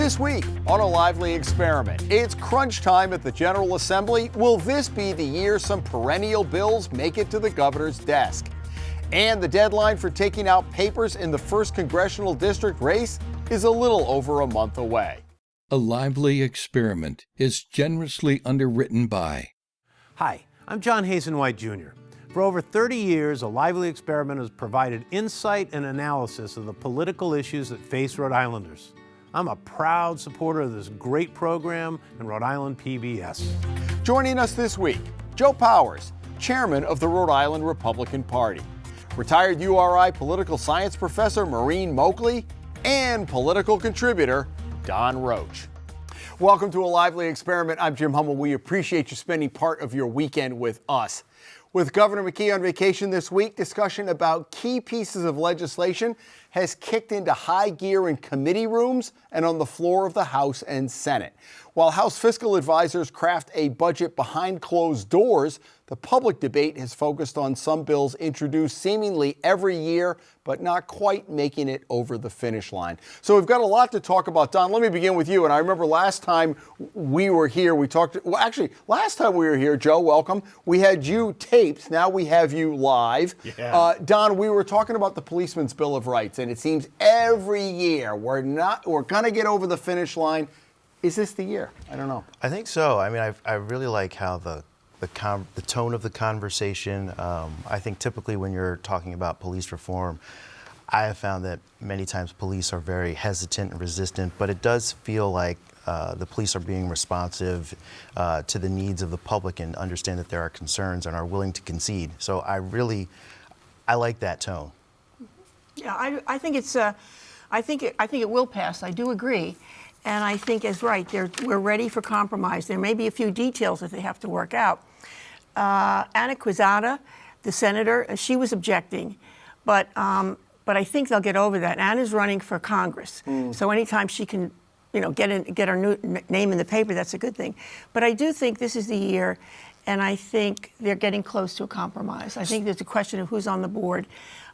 This week on A Lively Experiment, it's crunch time at the General Assembly. Will this be the year some perennial bills make it to the governor's desk? And the deadline for taking out papers in the 1st Congressional District race is a little over a month away. A Lively Experiment is generously underwritten by... Hi, I'm John Hazenwhite Jr. For over 30 years, A Lively Experiment has provided insight and analysis of the political issues that face Rhode Islanders. I'm a proud supporter of this great program and Rhode Island PBS. Joining us this week, Joe Powers, chairman of the Rhode Island Republican Party, retired URI political science professor Maureen Moakley, and political contributor Don Roach. Welcome to A Lively Experiment. I'm Jim Hummel. We appreciate you spending part of your weekend with us. With Governor McKee on vacation this week, discussion about key pieces of legislation has kicked into high gear in committee rooms and on the floor of the House and Senate. While House fiscal advisors craft a budget behind closed doors, the public debate has focused on some bills introduced seemingly every year, but not quite making it over the finish line. So we've got a lot to talk about. Don, let me begin with you. And I remember last time we were here, last time we were here, Joe, welcome. We had you taped. Now we have you live. Yeah. Don, we were talking about the Policeman's Bill of Rights, and it seems every year we're going to get over the finish line. Is this the year? I don't know. I think so. I mean, I really like how the tone of the conversation. I think typically when you're talking about police reform, I have found that many times police are very hesitant and resistant, but it does feel like the police are being responsive to the needs of the public and understand that there are concerns and are willing to concede. So I like that tone. Yeah, I think it's. I think it will pass. I do agree. And I think is right. We're ready for compromise. There may be a few details that they have to work out. Anna Quezada, the senator, she was objecting, but I think they'll get over that. Anna's running for Congress, so anytime she can, get her name in the paper, that's a good thing. But I do think this is the year, and I think they're getting close to a compromise. I think there's a question of who's on the board.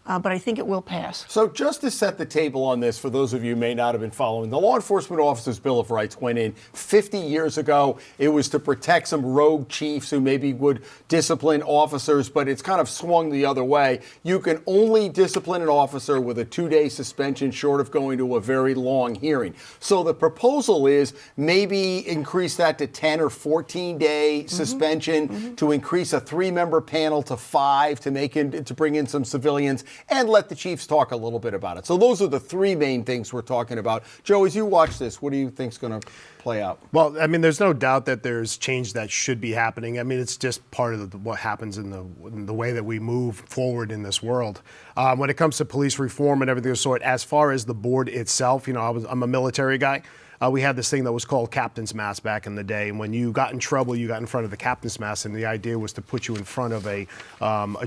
But I think it will pass. So just to set the table on this, for those of you who may not have been following, the Law Enforcement Officers' Bill of Rights went in 50 years ago. It was to protect some rogue chiefs who maybe would discipline officers, but it's kind of swung the other way. You can only discipline an officer with a 2-day suspension short of going to a very long hearing. So the proposal is maybe increase that to 10 or 14-day suspension, to increase a 3-member panel to 5, to bring in some civilians, and let the chiefs talk a little bit about it. So those are the 3 main things we're talking about. Joe, as you watch this, what do you think is going to play out? Well, I mean, there's no doubt that there's change that should be happening. I mean, it's just part of what happens in the way that we move forward in this world. When it comes to police reform and everything of the sort, as far as the board itself, I'm a military guy. We had this thing that was called captain's mast back in the day. And when you got in trouble, you got in front of the captain's mast, and the idea was to put you in front of a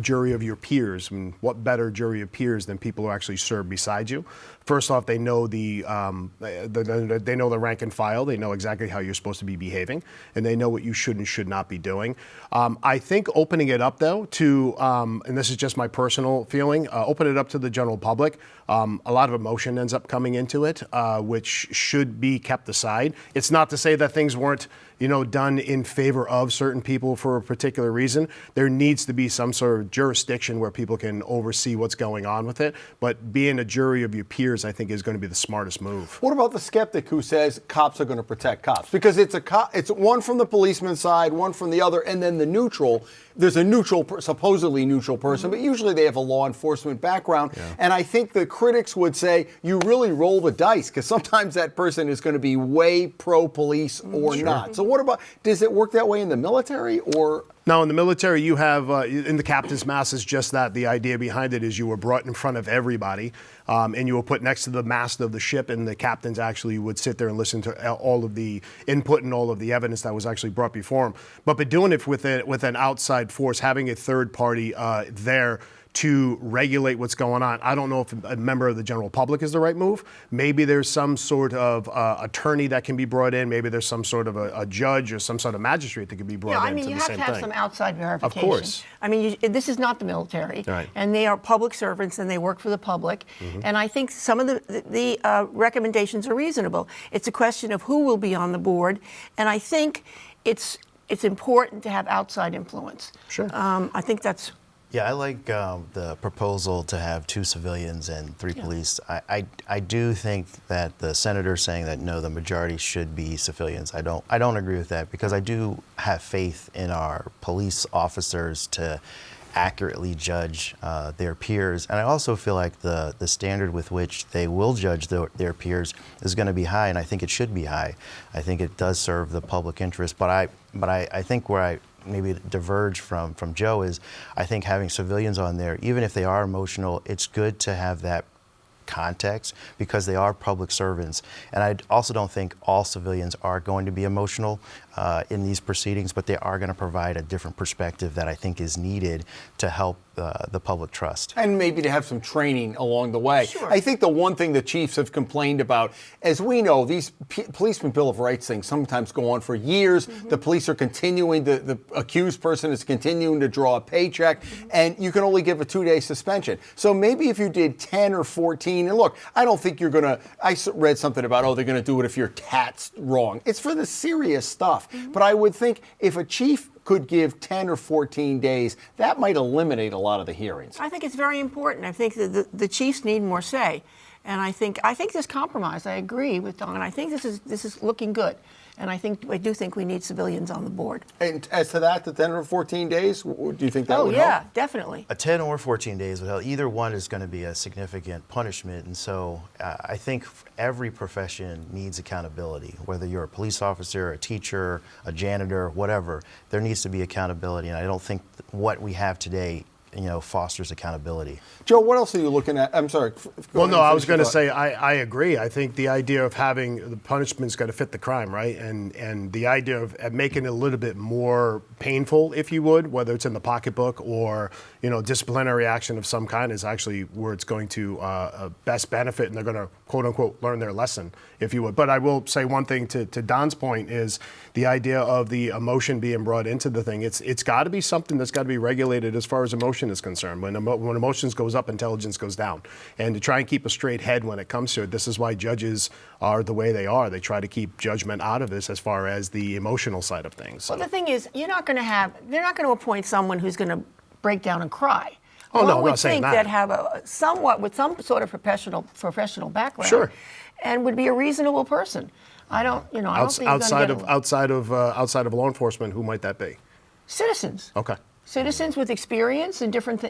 jury of your peers. I mean, what better jury of peers than people who actually serve beside you? First off, they know they know the rank and file. They know exactly how you're supposed to be behaving, and they know what you should and should not be doing. I think opening it up, though, to, and this is just my personal feeling, open it up to the general public. A lot of emotion ends up coming into it, which should be kept aside. It's not to say that things weren't done in favor of certain people for a particular reason. There needs to be some sort of jurisdiction where people can oversee what's going on with it. But being a jury of your peers, I think, is going to be the smartest move. What about the skeptic who says cops are going to protect cops? Because it's one from the policeman's side, one from the other, and then the neutral. There's a supposedly neutral person, but usually they have a law enforcement background. Yeah. And I think the critics would say you really roll the dice, because sometimes that person is going to be way pro-police or not. So what about, does it work that way in the military or? Now, in the military, you have, in the captain's mast is just that. The idea behind it is you were brought in front of everybody, and you were put next to the mast of the ship, and the captains actually would sit there and listen to all of the input and all of the evidence that was actually brought before them. But by doing it with an outside force, having a third party there to regulate what's going on. I don't know if a member of the general public is the right move. Maybe there's some sort of attorney that can be brought in. Maybe there's some sort of a judge or some sort of magistrate that can be brought in to the same thing. You have to have some outside verification. Of course. I mean, this is not the military, Right. and they are public servants and they work for the public. And I think some of the recommendations are reasonable. It's a question of who will be on the board, and I think it's important to have outside influence. Sure. I think that's. Yeah, I like the proposal to have 2 civilians and 3 police. I do think that the senator saying that no, the majority should be civilians. I don't agree with that, because I do have faith in our police officers to accurately judge their peers, and I also feel like the standard with which they will judge their peers is going to be high, and I think it should be high. I think it does serve the public interest, but I think where I maybe diverge from Joe is I think having civilians on there, even if they are emotional, it's good to have that context because they are public servants. And I also don't think all civilians are going to be emotional in these proceedings, but they are going to provide a different perspective that I think is needed to help the public trust. And maybe to have some training along the way. Sure. I think the one thing the chiefs have complained about, as we know, these policeman Bill of Rights things sometimes go on for years. The police are continuing, the accused person is continuing to draw a paycheck, and you can only give a 2-day suspension. So maybe if you did 10 or 14, and look, I don't think you're going to, I read something about, they're going to do it if your cat's wrong. It's for the serious stuff. But I would think if a chief could give 10 or 14 days, that might eliminate a lot of the hearings. I think it's very important. I think that the chiefs need more say, and I think this compromise. I agree with Don. I think this is looking good, and I do think we need civilians on the board. And as to that, the 10 or 14 days, do you think that would yeah, help? definitely. A 10 or 14 days would help. Either one is going to be a significant punishment, and so I think every profession needs accountability. Whether you're a police officer, a teacher, a janitor, whatever, there needs to be accountability, and I don't think what we have today fosters accountability. Joe, what else are you looking at? I'm sorry. Well, no, I was going to say I agree. I think the idea of having the punishment's got to fit the crime, right? And the idea of making it a little bit more painful, if you would, whether it's in the pocketbook or disciplinary action of some kind, is actually where it's going to best benefit, and they're going to quote unquote learn their lesson, if you would. But I will say one thing to Don's point is the idea of the emotion being brought into the thing. It's got to be something that's got to be regulated as far as emotion is concerned. When emotions goes up, intelligence goes down. And to try and keep a straight head when it comes to it, this is why judges are the way they are. They try to keep judgment out of this as far as the emotional side of things. Well, the thing is, they're not going to appoint someone who's going to break down and cry. Oh, no, I'm One would not saying think that. have with some sort of professional background, Sure. and would be a reasonable person. I don't think outside of law enforcement, who might that be? Citizens. Okay. Citizens with experience in different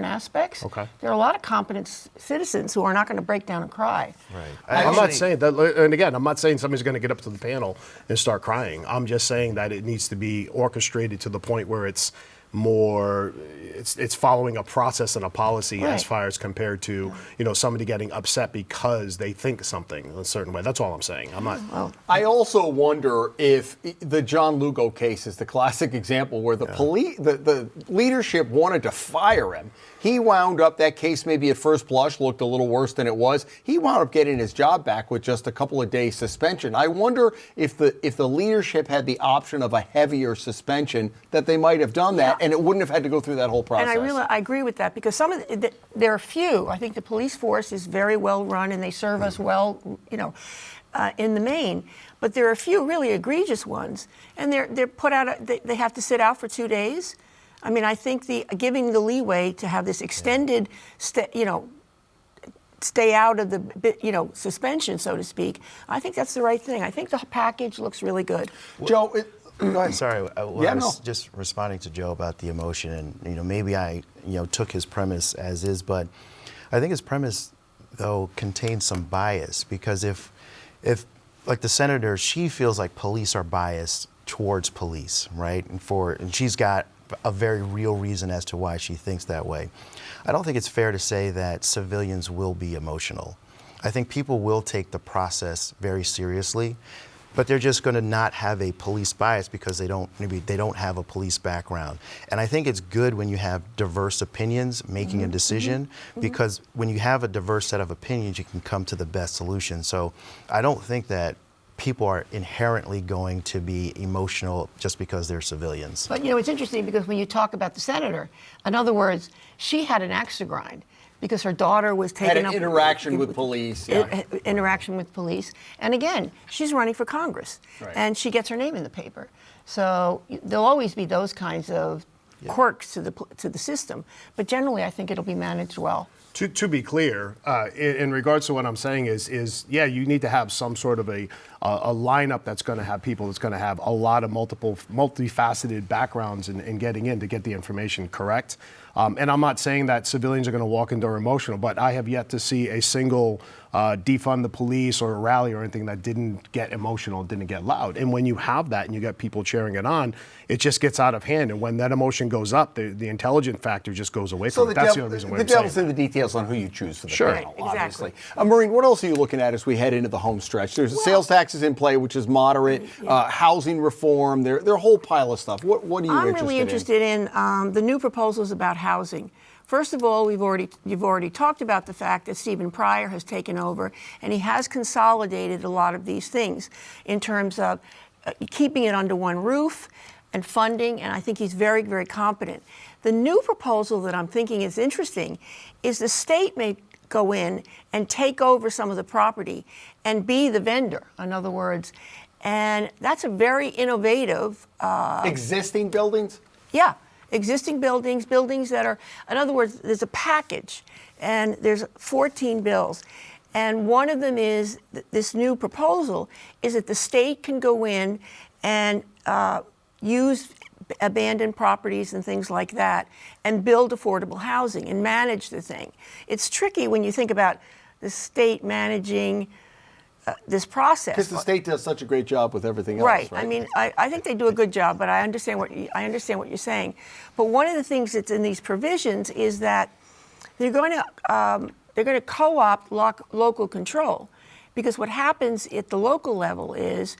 aspects. Okay. There are a lot of competent citizens who are not going to break down and cry. Right. I'm not saying that, and again, I'm not saying somebody's going to get up to the panel and start crying. I'm just saying that it needs to be orchestrated to the point where it's more, it's following a process and a policy Right. as far as compared to somebody getting upset because they think something a certain way. That's all I'm saying. I'm not. Well, I also wonder if the John Lugo case is the classic example where the leadership wanted to fire him. He wound up, that case maybe at first blush looked a little worse than it was. He wound up getting his job back with just a couple of days suspension. I wonder if the leadership had the option of a heavier suspension, that they might have done that, and it wouldn't have had to go through that whole process. And I agree with that, because there are few. I think the police force is very well run and they serve us well, in the main. But there are a few really egregious ones, and they're put out. They have to sit out for 2 days. I mean, I think giving the leeway to have this extended, stay out of the suspension, so to speak. I think that's the right thing. I think the package looks really good. Joe, go ahead. Sorry, I was just responding to Joe about the emotion, and maybe I took his premise as is, but I think his premise though contains some bias, because if like the senator, she feels like police are biased towards police, right? And she's got a very real reason as to why she thinks that way. I don't think it's fair to say that civilians will be emotional. I think people will take the process very seriously. but they're just going to not have a police bias because maybe they don't have a police background. And I think it's good when you have diverse opinions making a decision, because when you have a diverse set of opinions, you can come to the best solution. So I don't think that people are inherently going to be emotional just because they're civilians. But it's interesting because when you talk about the senator, in other words, she had an axe to grind because her daughter was taken Had an interaction with police. Interaction with police. And again, she's running for Congress. Right. And she gets her name in the paper. So there'll always be those kinds of quirks to the system. But generally, I think it'll be managed well. To be clear, in regards to what I'm saying is you need to have some sort of a lineup that's going to have people that's going to have a lot of multifaceted backgrounds in getting in to get the information correct. And I'm not saying that civilians are going to walk in door emotional, but I have yet to see a single defund the police or a rally or anything that didn't get emotional, didn't get loud. And when you have that and you get people cheering it on, it just gets out of hand. And when that emotion goes up, the intelligent factor just goes away from it. That's the only reason why I'm saying the devil's in the details on who you choose for the panel, Right, exactly. obviously. Maureen, what else are you looking at as we head into the home stretch? There's sales taxes in play, which is moderate, housing reform, there are a whole pile of stuff. What are you I'm really interested in the new proposals about housing. First of all, you've already talked about the fact that Stephen Pryor has taken over, and he has consolidated a lot of these things in terms of keeping it under one roof and funding, and I think he's very, very competent. The new proposal that I'm thinking is interesting is the state may go in and take over some of the property and be the vendor, in other words, and that's a very innovative... Existing buildings? Yeah. Existing buildings that are, in other words, there's a package, and there's 14 bills. And one of them is, this new proposal is that the state can go in and use abandoned properties and things like that and build affordable housing and manage the thing. It's tricky when you think about the state managing this process. Because the state does such a great job with everything else, right? right? I mean, I think they do a good job, but I understand what you're saying. But one of the things that's in these provisions is that they're going to co-opt local control, because what happens at the local level is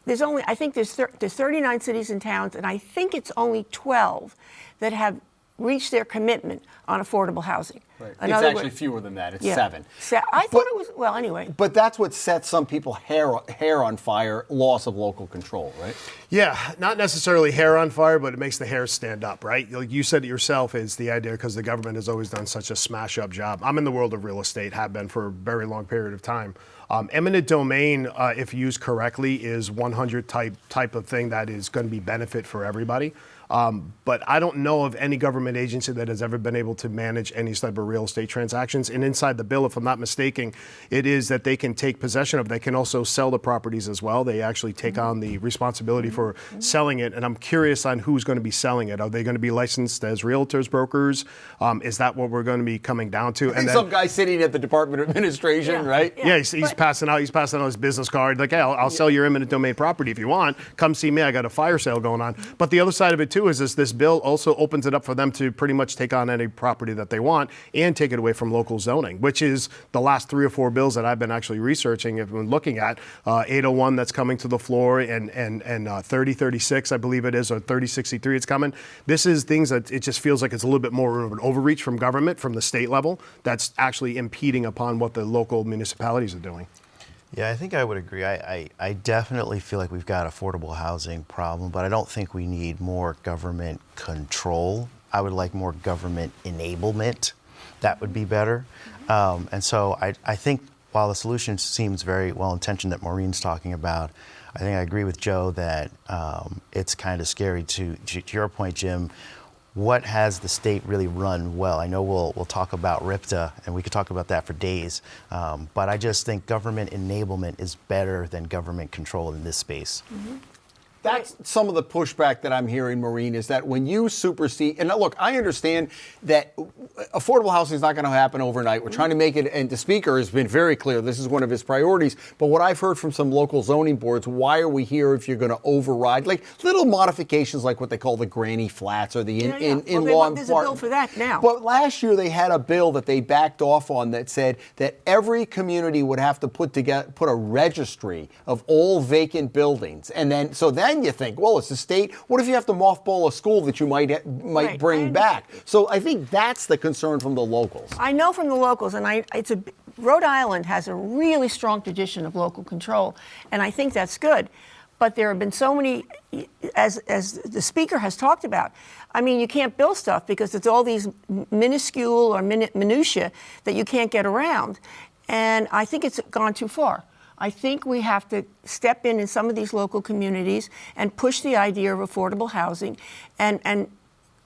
there's 39 cities and towns, and I think it's only 12 that have reached their commitment on affordable housing. Right. It's actually fewer than that. It's 7. I thought it was, well, anyway. But that's what sets some people hair on fire, loss of local control, right? Yeah, not necessarily hair on fire, but it makes the hair stand up, right? Like you said it yourself, is the idea, because the government has always done such a smash-up job. I'm in the world of real estate, have been for a very long period of time. Eminent domain, if used correctly, is 100 type of thing that is going to be benefit for everybody. But I don't know of any government agency that has ever been able to manage any type of real estate transactions. And inside the bill, if I'm not mistaken, it is that they can take possession of, they can also sell the properties as well. They actually take on the responsibility for selling it. And I'm curious on who's going to be selling it. Are they going to be licensed as realtors, brokers? Is that what we're going to be coming down to? And some guy sitting at the Department of Administration, right? Yeah, he's passing out his business card. Like, hey, I'll sell your eminent domain property if you want. Come see me. I got a fire sale going on. But the other side of it too is this bill also opens it up for them to pretty much take on any property that they want and take it away from local zoning, which is the last 3 or 4 bills that I've been actually researching and been looking at. 801 that's coming to the floor, and 3036, I believe it is, or 3063 it's coming. This is things that it just feels like it's a little bit more of an overreach from government, from the state level, that's actually impeding upon what the local municipalities are doing. Yeah, I think I would agree. I definitely feel like we've got affordable housing problem, but I don't think we need more government control. I would like more government enablement. That would be better. And so I think while the solution seems very well-intentioned that Maureen's talking about, I think I agree with Joe that it's kind of scary to your point, Jim. What has the state really run well? I know we'll talk about RIPTA, and we could talk about that for days, but I just think government enablement is better than government control in this space. That's some of the pushback that I'm hearing, Maureen, is that when you supersede, and look, I understand that affordable housing is not going to happen overnight. We're trying to make it, and the speaker has been very clear, this is one of his priorities. But what I've heard from some local zoning boards, why are we here if you're going to override, like little modifications like what they call the granny flats or the in-law There's a bill for that now. But last year they had a bill that they backed off on that said that every community would have to put a registry of all vacant buildings. And then you think, well, it's the state. What if you have to mothball a school that you might bring back? So I think that's the concern from the locals. I know from the locals, and Rhode Island has a really strong tradition of local control, and I think that's good. But there have been so many, as the speaker has talked about. I mean, you can't build stuff because it's all these minuscule or minutia that you can't get around, and I think it's gone too far. I think we have to step in some of these local communities and push the idea of affordable housing and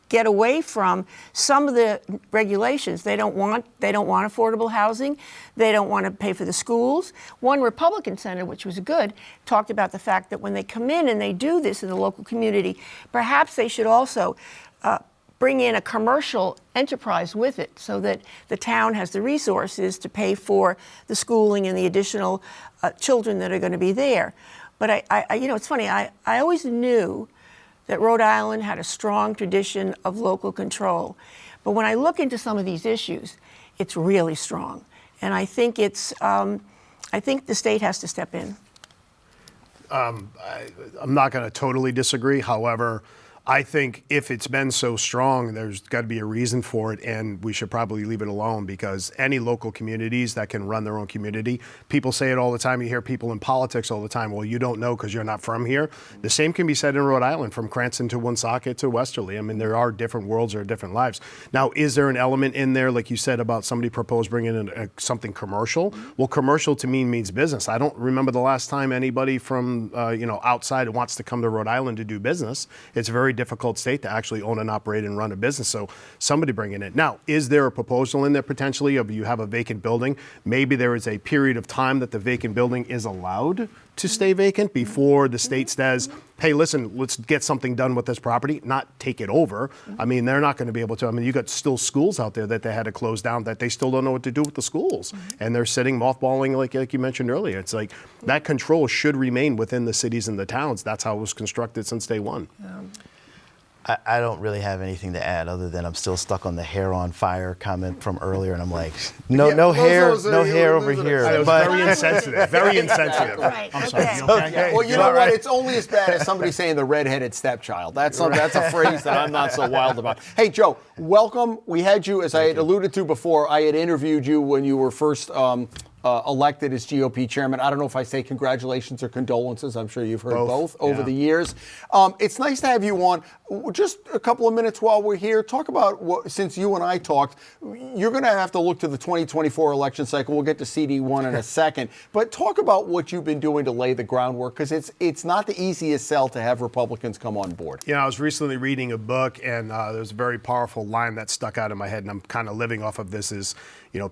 get away from some of the regulations. They don't want affordable housing. They don't want to pay for the schools. One Republican senator, which was good, talked about the fact that when they come in and they do this in the local community, perhaps they should also bring in a commercial enterprise with it so that the town has the resources to pay for the schooling and the additional children that are going to be there. But it's funny, I always knew that Rhode Island had a strong tradition of local control. But when I look into some of these issues, it's really strong. And I think I think the state has to step in. I'm not going to totally disagree. However, I think if it's been so strong, there's got to be a reason for it, and we should probably leave it alone, because any local communities that can run their own community, people say it all the time. You hear people in politics all the time, well, you don't know because you're not from here. The same can be said in Rhode Island, from Cranston to Woonsocket to Westerly. I mean, there are different worlds or different lives. Now, is there an element in there, like you said, about somebody proposed bringing in something commercial? Well, commercial to me means business. I don't remember the last time anybody from outside wants to come to Rhode Island to do business. It's very difficult state to actually own and operate and run a business. So somebody bring it in. Now, is there a proposal in there potentially of you have a vacant building? Maybe there is a period of time that the vacant building is allowed to stay vacant before the state says, hey, listen, let's get something done with this property, not take it over. I mean, they're not going to be able to. I mean, you got still schools out there that they had to close down that they still don't know what to do with the schools. And they're sitting mothballing like you mentioned earlier. It's like that control should remain within the cities and the towns. That's how it was constructed since day one. I don't really have anything to add other than I'm still stuck on the hair on fire comment from earlier, and I'm like, no hair over here. It was very insensitive. Very insensitive. Right. I'm sorry. Okay. You okay? Well, you know what? It's only as bad as somebody saying the redheaded stepchild. That's a phrase that I'm not so wild about. Hey, Joe, welcome. We had you, as I had alluded to before, I had interviewed you when you were first elected as GOP chairman. I don't know if I say congratulations or condolences. I'm sure you've heard both over the years. It's nice to have you on. Just a couple of minutes while we're here. Talk about what, since you and I talked, you're going to have to look to the 2024 election cycle. We'll get to CD1 in a second. But talk about what you've been doing to lay the groundwork, because it's not the easiest sell to have Republicans come on board. I was recently reading a book, and there's a very powerful line that stuck out in my head, and I'm kind of living off of this, is,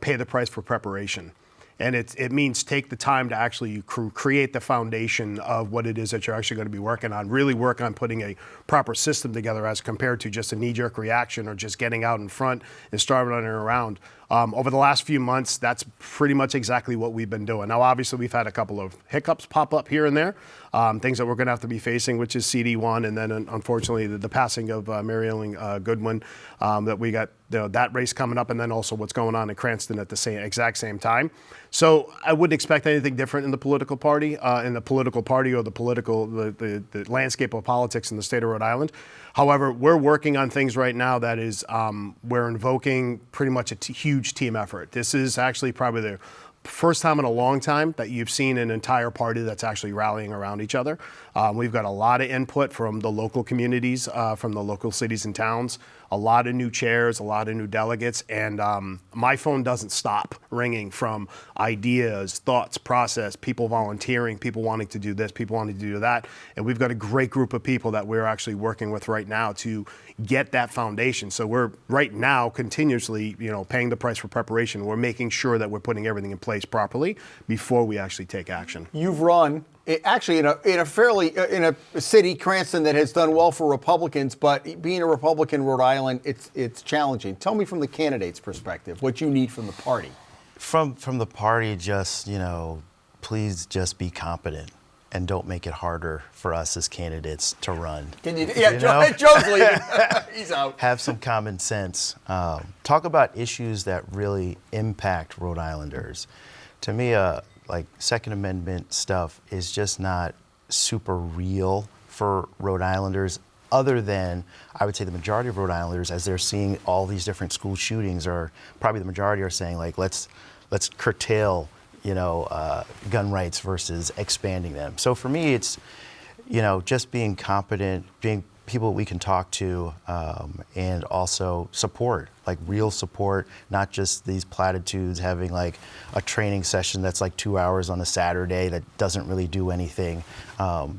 pay the price for preparation. And it means take the time to actually create the foundation of what it is that you're actually going to be working on. Really work on putting a proper system together as compared to just a knee-jerk reaction or just getting out in front and starting running around. Over the last few months, that's pretty much exactly what we've been doing. Now, obviously, we've had a couple of hiccups pop up here and there, things that we're going to have to be facing, which is CD1, and then, unfortunately, the passing of Mary Ellen Goodwin, that we got that race coming up, and then also what's going on in Cranston at the exact same time. So I wouldn't expect anything different in the political party, or the landscape of politics in the state of Rhode Island. However, we're working on things right now that is, we're invoking pretty much a huge team effort. This is actually probably the first time in a long time that you've seen an entire party that's actually rallying around each other. We've got a lot of input from the local communities, from the local cities and towns, a lot of new chairs, a lot of new delegates, and my phone doesn't stop ringing from ideas, thoughts, process, people volunteering, people wanting to do this, people wanting to do that. And we've got a great group of people that we're actually working with right now to get that foundation. So we're right now continuously, paying the price for preparation. We're making sure that we're putting everything in place properly before we actually take action. You've run Actually, in a city, Cranston, that has done well for Republicans, but being a Republican in Rhode Island, it's challenging. Tell me from the candidate's perspective what you need from the party. From the party, just, please just be competent and don't make it harder for us as candidates to run. Joe's leaving. He's out. Have some common sense. Talk about issues that really impact Rhode Islanders. To me, like Second Amendment stuff is just not super real for Rhode Islanders, other than I would say the majority of Rhode Islanders, as they're seeing all these different school shootings, or probably the majority are saying, like, let's curtail gun rights versus expanding them. So for me, it's just being competent, being people we can talk to, and also support, like real support, not just these platitudes, having like a training session that's like 2 hours on a Saturday that doesn't really do anything.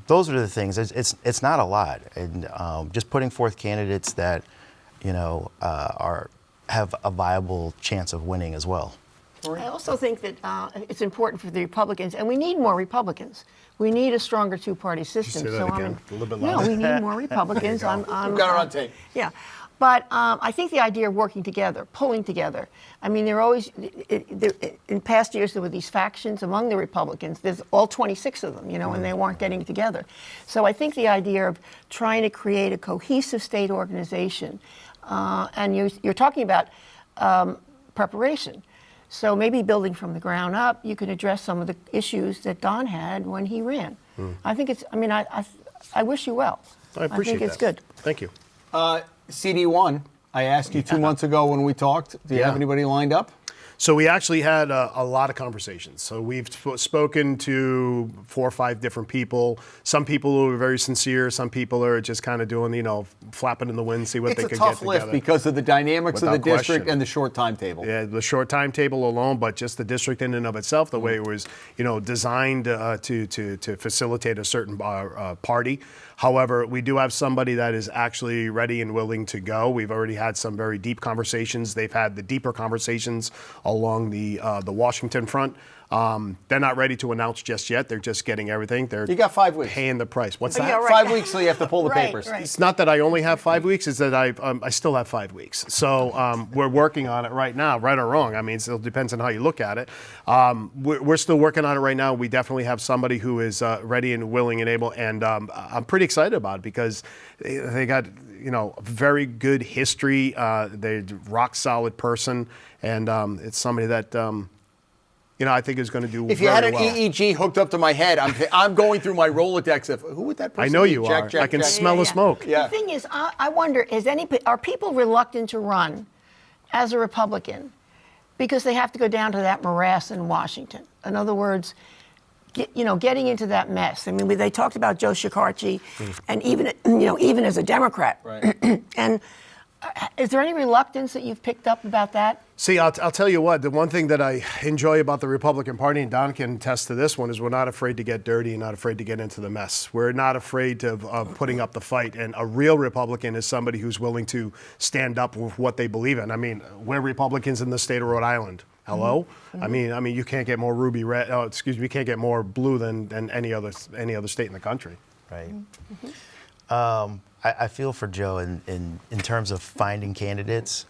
Those are the things. It's not a lot, and just putting forth candidates that have a viable chance of winning as well. I also think that it's important for the Republicans, and we need more Republicans. We need a stronger two-party system. Say that again? A little bit no, louder. we need more Republicans. We've got it on tape. Yeah, but I think the idea of working together, pulling together. I mean, there always in past years there were these factions among the Republicans. There's all 26 of them, and they weren't getting together. So I think the idea of trying to create a cohesive state organization, and you're talking about preparation. So maybe building from the ground up, you can address some of the issues that Don had when he ran. I think it's, I wish you well. I appreciate think it's that. good. Thank you. CD1, I asked you 2 months ago when we talked. Do you have anybody lined up? So we actually had a lot of conversations. So we've spoken to 4 or 5 different people. Some people who are very sincere. Some people are just kind of doing, flapping in the wind, see what they could get together. It's a tough lift because of the dynamics of the district and the short timetable. Yeah, the short timetable alone, but just the district in and of itself, the way it was, designed to facilitate a certain party. However, we do have somebody that is actually ready and willing to go. We've already had some very deep conversations. They've had the deeper conversations along the Washington front. They're not ready to announce just yet. They're just getting everything. You got 5 weeks. Paying the price. What's that? Yeah, right. 5 weeks, so you have to pull the papers. Right. It's not that I only have 5 weeks. It's that I still have 5 weeks. So we're working on it right now, right or wrong. I mean, it still depends on how you look at it. We're still working on it right now. We definitely have somebody who is ready and willing and able, and I'm pretty excited about it because they got a very good history. They're a rock solid person, and it's somebody that I think is going to do very well. If you had an EEG hooked up to my head, I'm going through my Rolodex of who would that person be? I know you are. Check, I can check. smell the smoke. Yeah. The thing is, I wonder, are people reluctant to run as a Republican because they have to go down to that morass in Washington? In other words, getting into that mess. I mean, they talked about Joe Shekarchi, and even as a Democrat. Right. And is there any reluctance that you've picked up about that? See, I'll tell you what, the one thing that I enjoy about the Republican Party, and Don can attest to this one, is we're not afraid to get dirty and not afraid to get into the mess. We're not afraid of putting up the fight. And a real Republican is somebody who's willing to stand up with what they believe in. I mean, we're Republicans in the state of Rhode Island. Hello? Mm-hmm. I mean, you can't get more you can't get more blue than any other state in the country. Right. Mm-hmm. I feel for Joe in terms of finding candidates,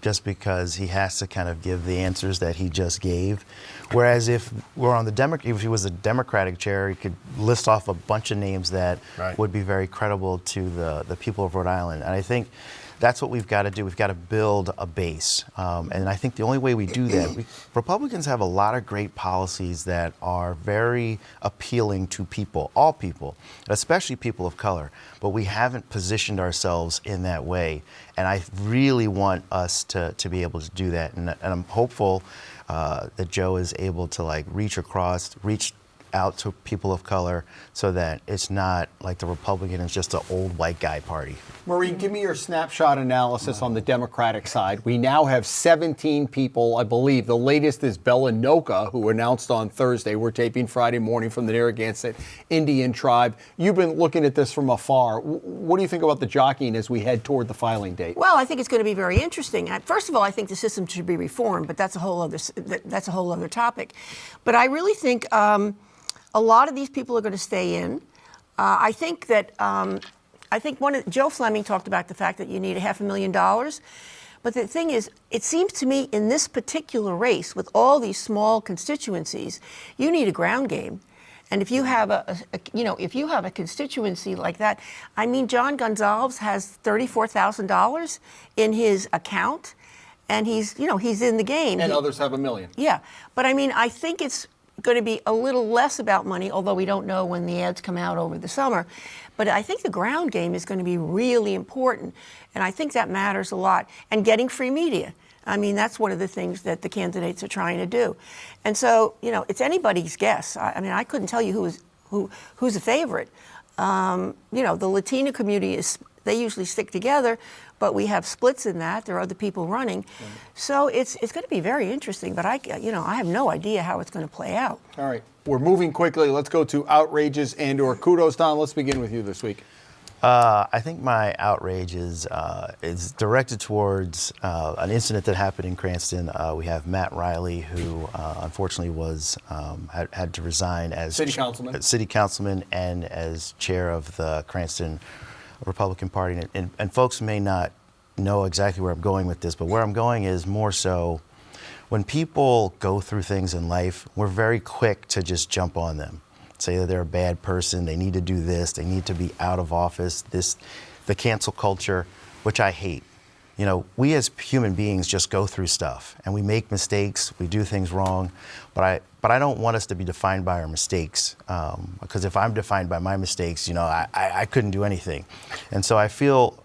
just because he has to kind of give the answers that he just gave. Whereas if he was a Democratic chair, he could list off a bunch of names that would be very credible to the people of Rhode Island. And I think that's what we've got to do. We've got to build a base. And I think the only way we do that, Republicans have a lot of great policies that are very appealing to people, all people, especially people of color. But we haven't positioned ourselves in that way. And I really want us to be able to do that. And I'm hopeful that Joe is able to reach out to people of color so that it's not like the Republican is just an old white guy party. Maureen, give me your snapshot analysis on the Democratic side. We now have 17 people, I believe. The latest is Bella Noka, who announced on Thursday. We're taping Friday morning from the Narragansett Indian tribe. You've been looking at this from afar. What do you think about the jockeying as we head toward the filing date? Well, I think it's going to be very interesting. First of all, I think the system should be reformed, but that's a whole other topic. But I really think a A lot of these people are going to stay in. I think that Joe Fleming talked about the fact that you need $500,000. But the thing is, it seems to me in this particular race, with all these small constituencies, you need a ground game. And if you have if you have a constituency like that, I mean, John Gonzalez has $34,000 in his account, and he's in the game. And others have $1 million. Yeah, but I mean, I think it's going to be a little less about money, although we don't know when the ads come out over the summer. But I think the ground game is going to be really important, and I think that matters a lot. And getting free media. I mean, that's one of the things that the candidates are trying to do. And so, it's anybody's guess. I mean, I couldn't tell you who's a favorite. The Latino community they usually stick together, but we have splits in that. There are other people running. Mm-hmm. So it's going to be very interesting, but I have no idea how it's going to play out. All right. We're moving quickly. Let's go to outrages and/or kudos. Don, let's begin with you this week. I think my outrage is directed towards an incident that happened in Cranston. We have Matt Riley, who unfortunately had to resign as city councilman and as chair of the Cranston Republican Party. And folks may not know exactly where I'm going with this, but where I'm going is more so when people go through things in life, we're very quick to just jump on them. Say that they're a bad person, they need to do this, they need to be out of office, the cancel culture, which I hate. We as human beings just go through stuff and we make mistakes, we do things wrong, but I don't want us to be defined by our mistakes, because if I'm defined by my mistakes, I couldn't do anything. And so I feel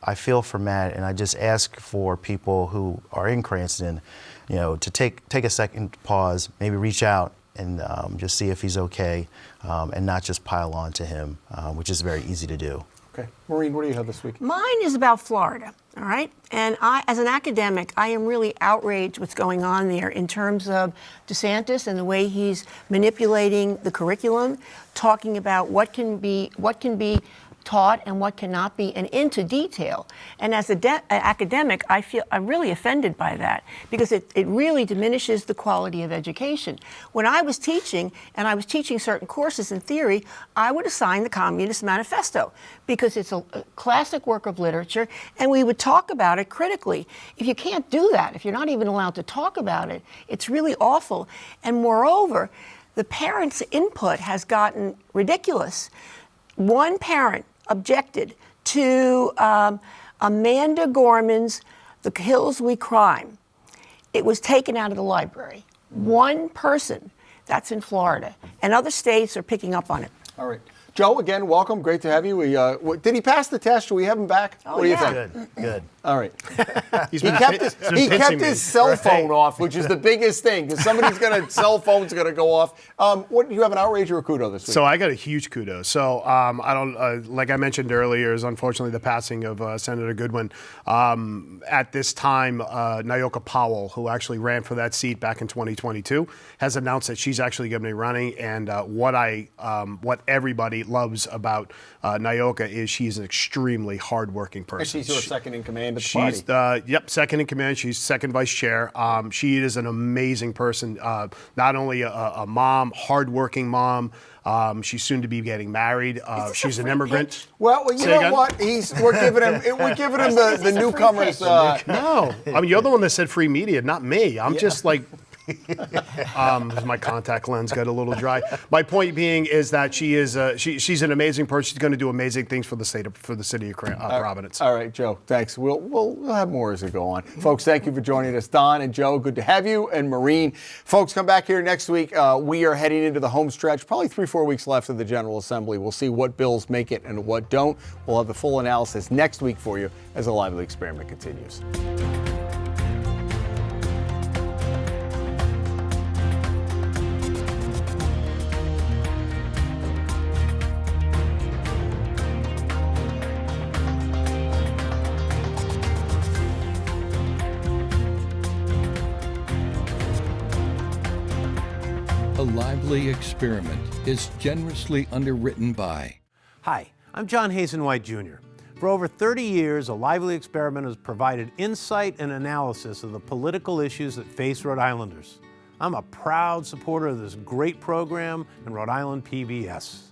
for Matt, and I just ask for people who are in Cranston, to take a second to pause, maybe reach out and just see if he's okay, and not just pile on to him, which is very easy to do. Okay. Maureen, what do you have this week? Mine is about Florida, all right? And as an academic, I am really outraged what's going on there in terms of DeSantis and the way he's manipulating the curriculum, talking about what can be taught and what cannot be, and into detail. And as an academic, I'm really offended by that, because it really diminishes the quality of education. When I was teaching, and I was teaching certain courses in theory, I would assign the Communist Manifesto, because it's a classic work of literature, and we would talk about it critically. If you can't do that, if you're not even allowed to talk about it, it's really awful. And moreover, the parents' input has gotten ridiculous. One parent objected to Amanda Gorman's The Hills We Climb. It was taken out of the library. One person. That's in Florida. And other states are picking up on it. All right. Joe, again, welcome. Great to have you. Did he pass the test? Should we have him back? Oh, what do you think? Good. All right. He kept his cell phone off, which is the biggest thing, because cell phone's going to go off. What do you have, an outrage or a kudo this week? So I got a huge kudo. So I don't, like I mentioned earlier, is unfortunately the passing of Senator Goodwin. At this time, Nayoka Powell, who actually ran for that seat back in 2022, has announced that she's actually going to be running. And what everybody loves about Nayoka is she's an extremely hardworking person. And she's your second in command at the she's party. Second in command. She's second vice chair. She is an amazing person. Not only a mom, hardworking mom. She's soon to be getting married. She's an immigrant. Pitch? Well, you know what? We're giving him the newcomers. No, I mean, you're the one that said free media, not me. I'm just like. My contact lens got a little dry. My point being is that she's an amazing person. She's going to do amazing things for the city of Providence. All right, Joe. Thanks. We'll have more as we go on, folks. Thank you for joining us, Don and Joe. Good to have you, and Maureen. Folks, come back here next week. We are heading into the home stretch. Probably 3-4 weeks left of the General Assembly. We'll see what bills make it and what don't. We'll have the full analysis next week for you as the lively experiment continues. A lively experiment is generously underwritten by. Hi, I'm John Hazen-White Jr. For over 30 years, A Lively Experiment has provided insight and analysis of the political issues that face Rhode Islanders. I'm a proud supporter of this great program and Rhode Island PBS.